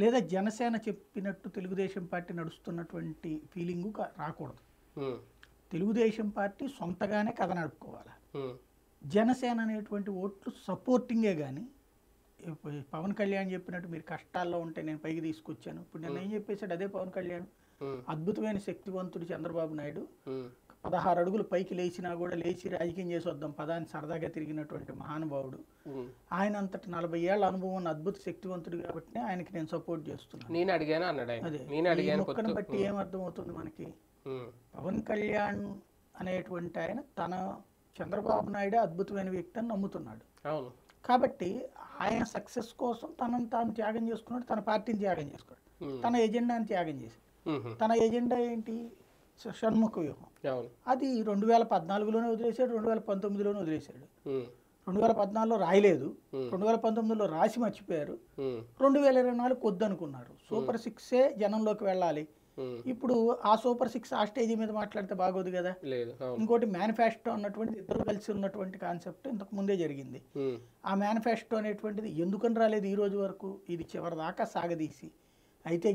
లేదా జనసేన చెప్పినట్టు తెలుగుదేశం పార్టీ నడుస్తున్నటువంటి ఫీలింగు రాకూడదు. తెలుగుదేశం పార్టీ సొంతగానే కథ నడుపుకోవాలి. జనసేన అనేటువంటి ఓట్లు సపోర్టింగే కానీ పవన్ కళ్యాణ్ చెప్పినట్టు మీరు కష్టాల్లో ఉంటే నేను పైకి తీసుకొచ్చాను. ఇప్పుడు నేను ఏం చెప్పేశాడు అదే పవన్ కళ్యాణ్. అద్భుతమైన శక్తివంతుడు చంద్రబాబు నాయుడు 16 అడుగులు పైకి లేచినా కూడా లేచి రాజకీయం చేసి వద్దాం పదాన్ని సరదాగా తిరిగినటువంటి మహానుభావుడు. ఆయన అంతటి 40 ఏళ్ల అనుభవం ఉన్న అద్భుత శక్తివంతుడు కాబట్టి ఆయనకి నేను సపోర్ట్ చేస్తున్నాను. నేను అడిగాను అన్నాడు. అదే మొక్కను బట్టి ఏమర్థమవుతుంది మనకి, పవన్ కళ్యాణ్ అనేటువంటి ఆయన తన చంద్రబాబు నాయుడే అద్భుతమైన వ్యక్తి అని నమ్ముతున్నాడు. కాబట్టి ఆయన సక్సెస్ కోసం తనను తాను త్యాగం చేసుకున్నాడు, తన పార్టీని త్యాగం చేసుకున్నాడు, తన ఎజెండాని త్యాగం చేశాడు. తన ఎజెండా ఏంటి? షణ్ముఖ వ్యూహం. అది 2014లోనే వదిలేశాడు, 2019లోనే వదిలేశాడు. 2014లో రాయలేదు, 2019లో రాసి మర్చిపోయారు, 2024 వద్దనుకున్నారు. సూపర్ 6 జనంలోకి వెళ్ళాలి. ఇప్పుడు ఆ సూపర్ 6 ఆ స్టేజ్ మీద మాట్లాడితే బాగోదు కదా. ఇంకోటి మేనిఫెస్టో అన్నటువంటి ఇద్దరు కలిసి ఉన్నటువంటి కాన్సెప్ట్ ఇంతకు ముందే జరిగింది. ఆ మేనిఫెస్టో అనేటువంటిది ఎందుకని రాలేదు ఈ రోజు వరకు, ఇది చివరి దాకా సాగదీసి అయితే